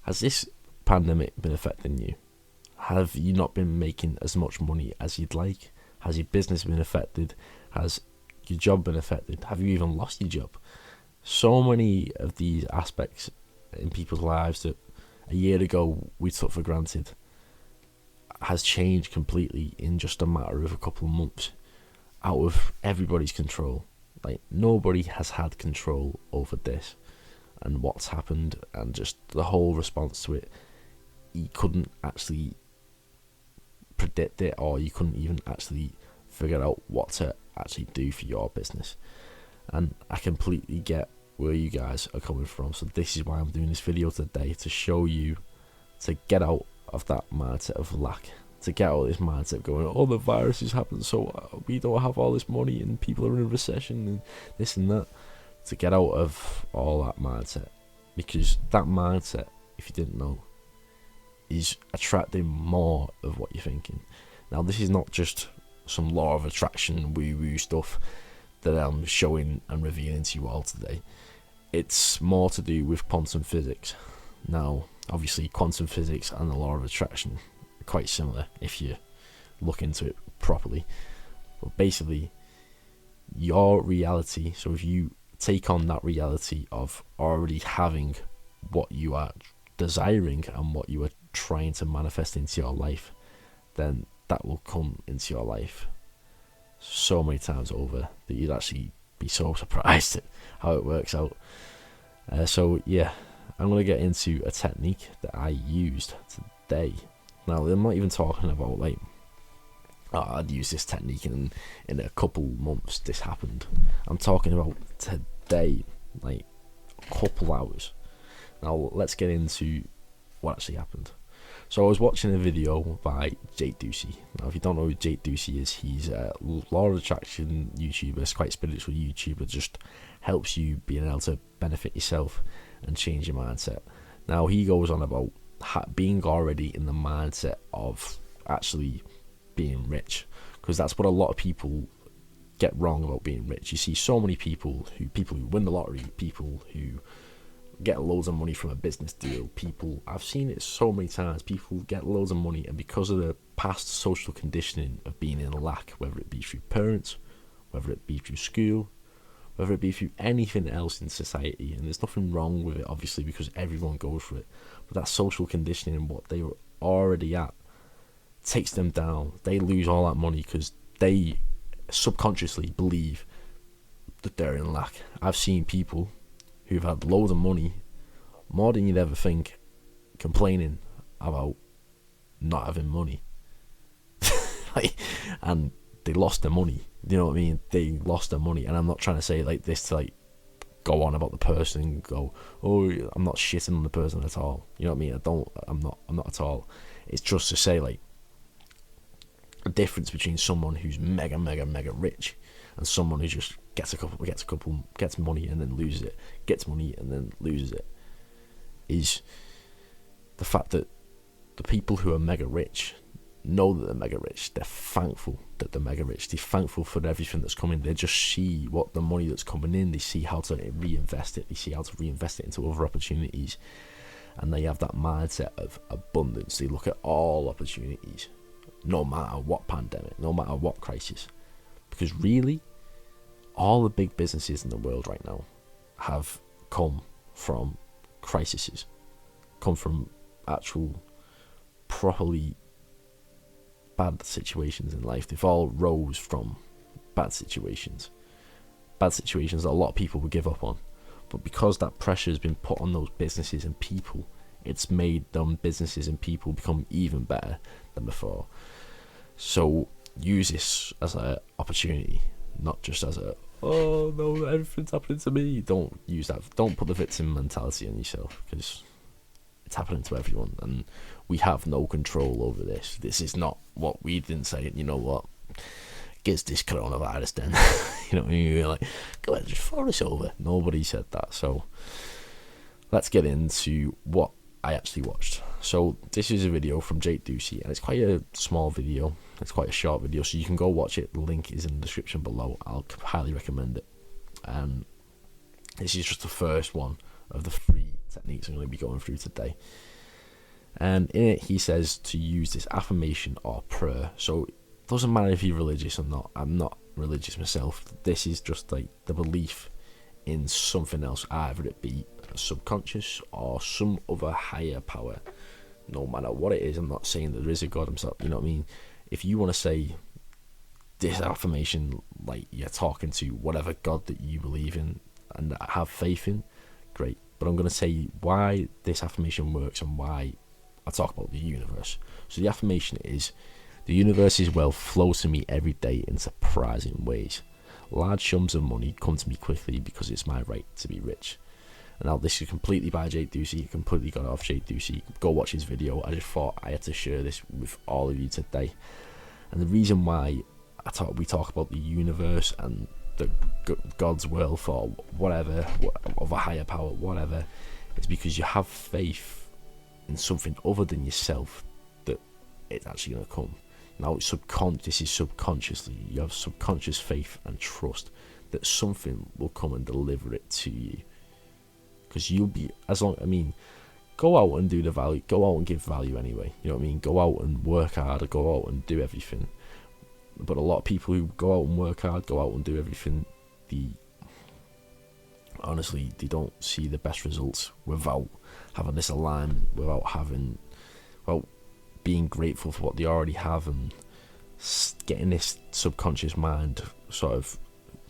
Has this pandemic been affecting you? Have you not been making as much money as you'd like? Has your business been affected? Has your job been affected? Have you even lost your job? So many of these aspects in people's lives that a year ago we took for granted has changed completely in just a matter of a couple of months, out of everybody's control. Like, nobody has had control over this and what's happened, and just the whole response to it. You couldn't actually predict it, or you couldn't even actually figure out what to actually do for your business. And I completely get where you guys are coming from. So this is why I'm doing this video today, to show you to get out of that mindset of lack, to get out of this mindset going, oh, the virus has happened, so we don't have all this money and people are in a recession and this and that. To get out of all that mindset, because that mindset, if you didn't know, is attracting more of what you're thinking. Now, this is not just some law of attraction woo-woo stuff that I'm showing and revealing to you all today. It's more to do with quantum physics. Now, obviously, quantum physics and the law of attraction are quite similar if you look into it properly. But basically, your reality, so if you take on that reality of already having what you are desiring and what you are trying to manifest into your life, then that will come into your life so many times over that you'd actually be so surprised at how it works out. So yeah, I'm going to get into a technique that I used today. Now, I'm not even talking about like, I'd use this technique and in a couple months this happened. I'm talking about today, like a couple hours. Now let's get into what actually happened. So I was watching a video by Jake Ducey. Now, if you don't know who Jake Ducey is, he's a law of attraction YouTuber. It's quite spiritual YouTuber, just helps you being able to benefit yourself and change your mindset. Now, he goes on about being already in the mindset of actually being rich, because that's what a lot of people get wrong about being rich. You see so many people who win the lottery, people who get loads of money from a business deal, I've seen it so many times, people get loads of money, and because of the past social conditioning of being in lack, whether it be through parents, whether it be through school, whether it be through anything else in society, and there's nothing wrong with it obviously because everyone goes for it, but that social conditioning and what they were already at takes them down. They lose all that money because they subconsciously believe that they're in lack. I've seen people who've had loads of money, more than you'd ever think, complaining about not having money. And they lost their money. You know what I mean? They lost their money. And I'm not trying to say like this to like go on about the person and go, oh, I'm not shitting on the person at all. You know what I mean? I'm not at all. It's just to say like a difference between someone who's mega rich and someone who just gets money and then loses it, gets money and then loses it, is the fact that the people who are mega rich know that they're mega rich. They're thankful that they're mega rich. They're thankful for everything that's coming. They just see what the money that's coming in. They see how to reinvest it. They see how to reinvest it into other opportunities, and they have that mindset of abundance. They look at all opportunities, no matter what pandemic, no matter what crisis, because really, all the big businesses in the world right now have come from crises, come from actual properly bad situations in life. They've all rose from bad situations that a lot of people would give up on, but because that pressure has been put on those businesses and people, it's made them businesses and people become even better than before. So use this as an opportunity, not just as a, oh no, everything's happening to me. Don't use that. Don't put the victim mentality on yourself, because it's happening to everyone and we have no control over this. This is not what we didn't say. You know what? Gets this coronavirus then. You know what I mean? We're like, go ahead, just throw this over. Nobody said that. So let's get into what I actually watched. So this is a video from Jake Ducey, and it's quite a small video. It's quite a short video, so you can go watch it. The link is in the description below. I'll highly recommend it. This is just the first one of the 3 techniques I'm going to be going through today. And in it, he says to use this affirmation or prayer. So it doesn't matter if you're religious or not. I'm not religious myself. This is just like the belief in something else, either it be subconscious or some other higher power. No matter what it is, I'm not saying that there is a God himself. You know what I mean? If you want to say this affirmation, like you're talking to whatever God that you believe in and have faith in, great. But I'm going to say why this affirmation works and why I talk about the universe. So the affirmation is, the universe's wealth flows to me every day in surprising ways. Large sums of money come to me quickly because it's my right to be rich. And now this is completely by Jay Ducey. You completely got it off Jay Ducey. Go watch his video. I just thought I had to share this with all of you today. And the reason why we talk about the universe and the God's wealth or whatever, of a higher power, whatever, is because you have faith in something other than yourself that it's actually going to come. Now this is subconsciously. You have subconscious faith and trust that something will come and deliver it to you. Because you'll be, go out and do the value, go out and give value anyway. You know what I mean? Go out and work hard, or go out and do everything. But a lot of people who go out and work hard, go out and do everything, honestly, they don't see the best results without having this alignment, without being grateful for what they already have and getting this subconscious mind sort of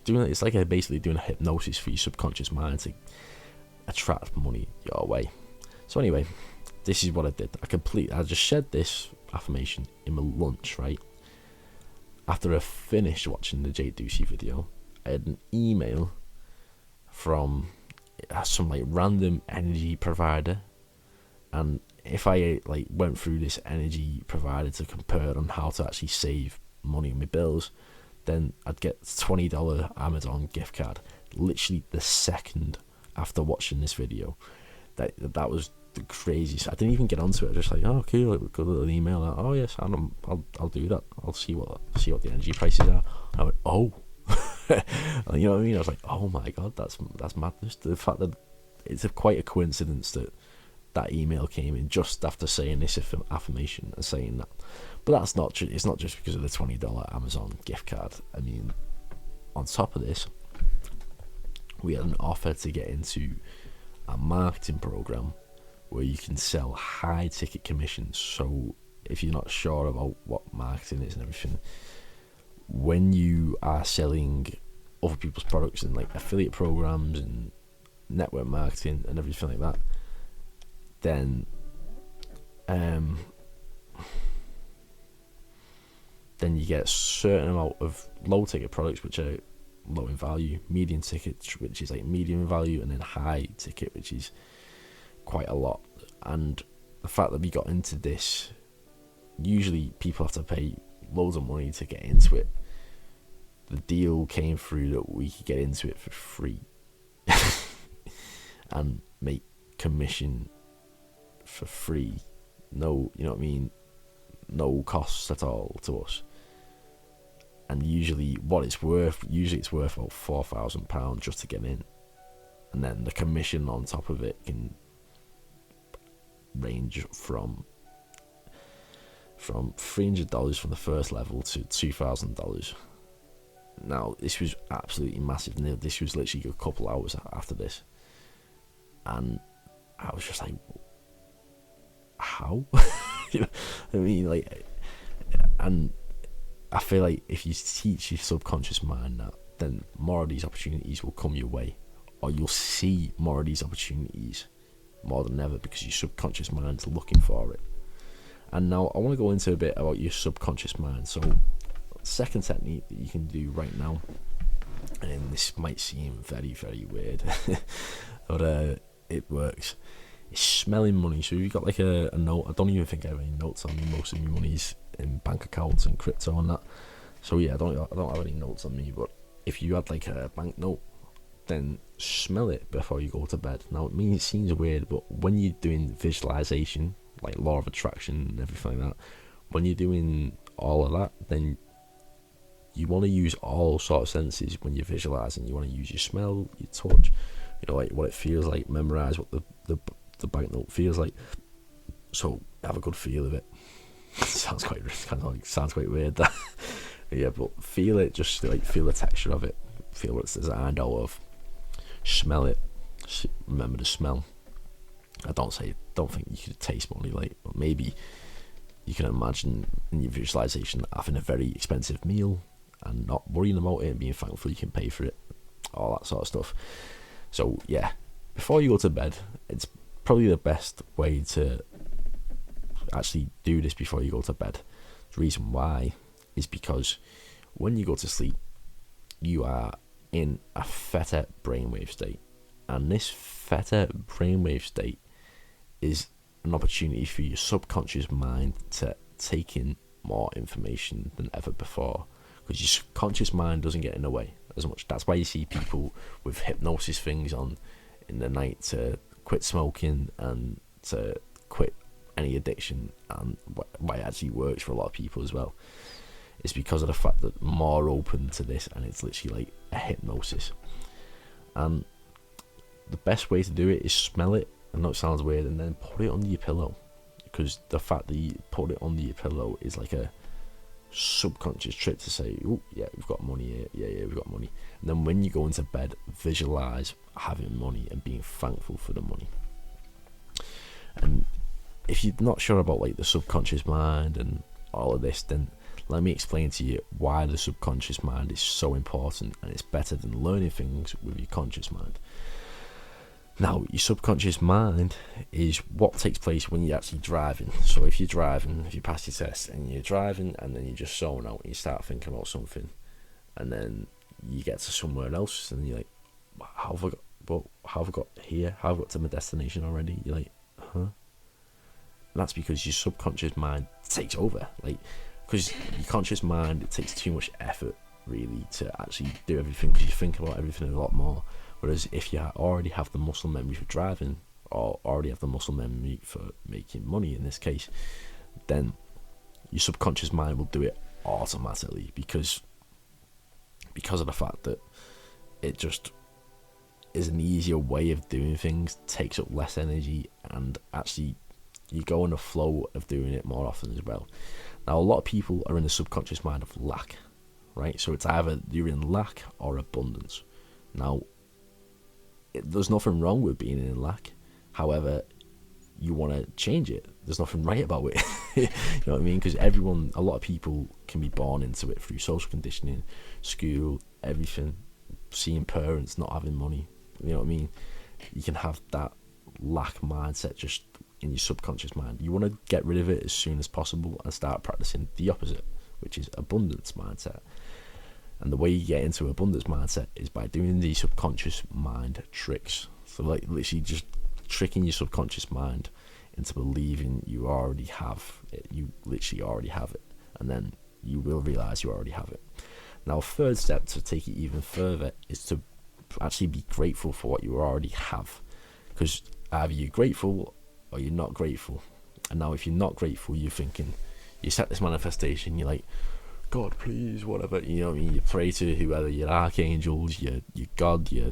doing it. It's like basically doing a hypnosis for your subconscious mind to attract money your way. So anyway, this is what I did. I just shared this affirmation in my lunch, right? After I finished watching the Jay Ducey video, I had an email from some like random energy provider, and if I went through this energy provider to compare on how to actually save money on my bills, then I'd get $20 Amazon gift card literally the second after watching this video. That was the craziest. I didn't even get onto it. I was just like, oh, okay, we got an email. Oh yes, I'll do that. I'll see what the energy prices are. I went, oh, you know what I mean? I was like, oh my god, that's madness. The fact that it's quite a coincidence that email came in just after saying this affirmation and saying that. But it's not just because of the $20 Amazon gift card. I mean, on top of this, we had an offer to get into a marketing program where you can sell high ticket commissions. So if you're not sure about what marketing is and everything, when you are selling other people's products and like affiliate programs and network marketing and everything like that, then you get a certain amount of low ticket products which are low in value, medium ticket which is like medium in value, and then high ticket which is quite a lot. And the fact that we got into this, usually people have to pay loads of money to get into it. The deal came through that we could get into it for free and make commission for free. No, you know what I mean? No costs at all to us. And usually it's worth about £4,000 just to get in. And then the commission on top of it can range from $300 from the first level to $2,000. Now, this was absolutely massive. This was literally a couple hours after this. And I was just like, how? You know, I mean, and I feel like if you teach your subconscious mind that, then more of these opportunities will come your way, or you'll see more of these opportunities more than ever because your subconscious mind's looking for it. And now I want to go into a bit about your subconscious mind. So, second technique that you can do right now, and this might seem very, very weird, but it works. It's smelling money. So if you've got like a note, I don't even think I have any notes on me. Most of my money's in bank accounts and crypto and that. So yeah, I don't have any notes on me. But if you had like a bank note, then smell it before you go to bed. Now, it seems weird, but when you're doing visualization, like law of attraction and everything like that, when you're doing all of that, then you want to use all sorts of senses when you're visualizing. You want to use your smell, your touch, like what it feels like, memorize what the banknote feels like. So have a good feel of it. Sounds quite weird that. Yeah, but feel it, just like feel the texture of it, feel what it's designed out of, smell it, remember the smell. I don't think you could taste money, like, but maybe you can imagine in your visualization having a very expensive meal and not worrying about it and being thankful you can pay for it, all that sort of stuff. So yeah, before you go to bed, it's probably the best way to actually do this before you go to bed. The reason why is because when you go to sleep, you are in a theta brainwave state, and this theta brainwave state is an opportunity for your subconscious mind to take in more information than ever before, because your subconscious mind doesn't get in the way as much. That's why you see people with hypnosis things on in the night to quit smoking and to quit any addiction, and why it actually works for a lot of people as well. It's because of the fact that more open to this, and it's literally like a hypnosis. And the best way to do it is smell it. I know it sounds weird, and then put it under your pillow, because the fact that you put it under your pillow is like a subconscious trick to say, oh yeah, we've got money here, yeah, we've got money. And then when you go into bed, visualize having money and being thankful for the money. And if you're not sure about like the subconscious mind and all of this, then let me explain to you why the subconscious mind is so important, and it's better than learning things with your conscious mind. Now, your subconscious mind is what takes place when you're actually driving. So if you're driving, if you pass your test and you're driving, and then you just zone out and you start thinking about something, and then you get to somewhere else and you're like, how have I got here? How have I got to my destination already? You're like, huh? And that's because your subconscious mind takes over. Like, because your conscious mind, it takes too much effort really to actually do everything, because you think about everything a lot more. Whereas if you already have the muscle memory for driving, or already have the muscle memory for making money in this case, then your subconscious mind will do it automatically, because of the fact that it just is an easier way of doing things, takes up less energy, and actually you go in the flow of doing it more often as well. Now, a lot of people are in the subconscious mind of lack, right? So it's either you're in lack or abundance. Now, there's nothing wrong with being in lack. However, you want to change it. There's nothing right about it. You know what I mean? Because a lot of people can be born into it through social conditioning, school, everything, seeing parents not having money. You know what I mean? You can have that lack mindset just in your subconscious mind. You want to get rid of it as soon as possible and start practicing the opposite, which is abundance mindset. And the way you get into abundance mindset is by doing these subconscious mind tricks. So like literally just tricking your subconscious mind into believing you already have it. You literally already have it. And then you will realize you already have it. Now, a third step to take it even further is to actually be grateful for what you already have. Because either you're grateful or you're not grateful. And now if you're not grateful, you're thinking, you set this manifestation, you're like, God, please, whatever, you know what I mean? You pray to whoever, your archangels, your God, your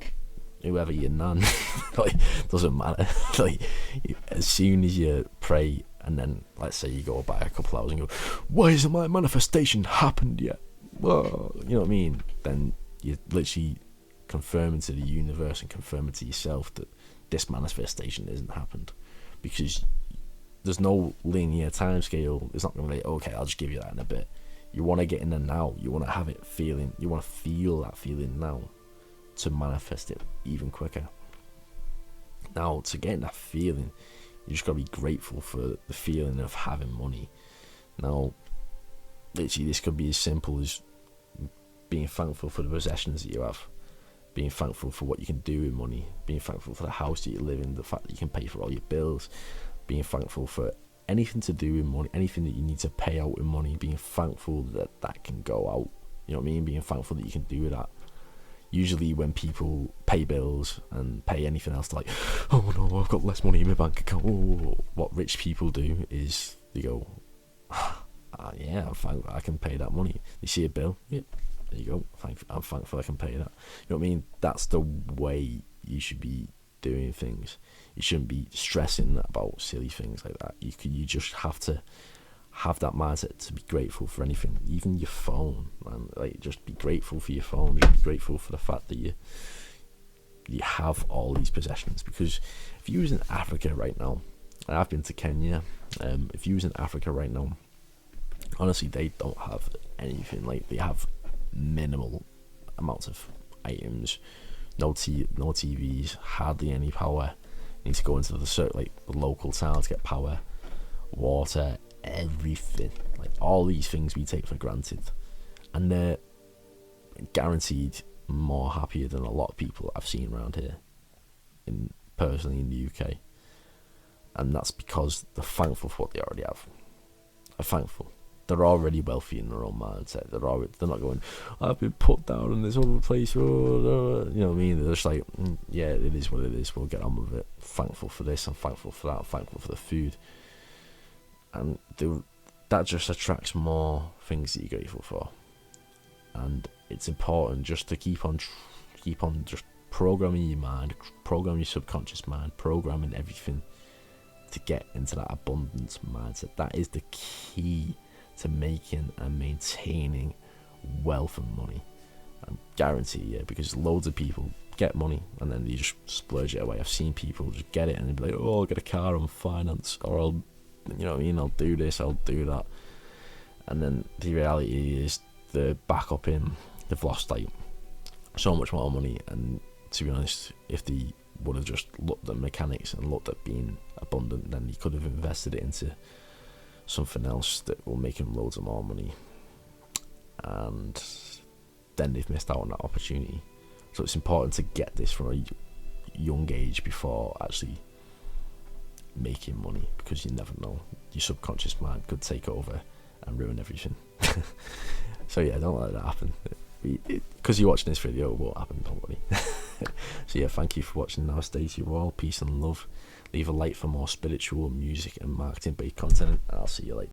whoever, your nan, like, doesn't matter. Like, as soon as you pray, and then, let's say you go by a couple hours and go, why hasn't my manifestation happened yet? Whoa, you know what I mean? Then you're literally confirming to the universe and confirming to yourself that this manifestation isn't happened, because there's no linear time scale. It's not going to be like, okay, I'll just give you that in a bit. You want to get in there now. You want to have it feeling. You want to feel that feeling now to manifest it even quicker. Now, to get that feeling, you just got to be grateful for the feeling of having money. Now, literally, this could be as simple as being thankful for the possessions that you have, being thankful for what you can do with money, being thankful for the house that you live in, the fact that you can pay for all your bills, being thankful for anything to do with money, anything that you need to pay out with money, being thankful that that can go out, you know what I mean, being thankful that you can do that. Usually when people pay bills and pay anything else, they're like, oh no, I've got less money in my bank account. Oh. What rich people do is they go, yeah, I'm thankful I can pay that money. You see a bill, yeah, there you go, I'm thankful I can pay that. You know what I mean? That's the way you should be doing things. You shouldn't be stressing about silly things like that. You just have to have that mindset to be grateful for anything, even your phone, man. Like, just be grateful for your phone. Just be grateful for the fact that you have all these possessions. Because if you was in Africa right now, and I've been to Kenya, if you was in Africa right now, honestly, they don't have anything. Like, they have minimal amounts of items, no TVs, hardly any power. You need to go into the local town to get power, water, everything. Like, all these things we take for granted, and they're guaranteed more happier than a lot of people I've seen around here, personally in the UK. And that's because they're thankful for what they already have. They're thankful. They're already wealthy in their own mindset. They're not going, I've been put down in this other place. Oh, you know what I mean? They're just like, yeah, it is what it is. We'll get on with it. Thankful for this. I'm thankful for that. I'm thankful for the food. And that just attracts more things that you're grateful for. And it's important just to keep on just programming your mind, programming your subconscious mind, programming everything to get into that abundance mindset. That is the key to making and maintaining wealth and money. I guarantee you, because loads of people get money and then they just splurge it away. I've seen people just get it and they'll be like, oh, I'll get a car on finance, or I'll, you know what I mean, I'll do this, I'll do that. And then the reality is they're back up in, they've lost like so much more money. And to be honest, if they would have just looked at mechanics and looked at being abundant, then he could have invested it into something else that will make him loads of more money, and then they've missed out on that opportunity. So it's important to get this from a young age before actually making money, because you never know, your subconscious mind could take over and ruin everything. So yeah, don't let that happen. Because you're watching this video, it won't happen, don't worry. So yeah, thank you for watching. Now stay to you all, peace and love. Leave a like for more spiritual, music and marketing based content, and I'll see you later.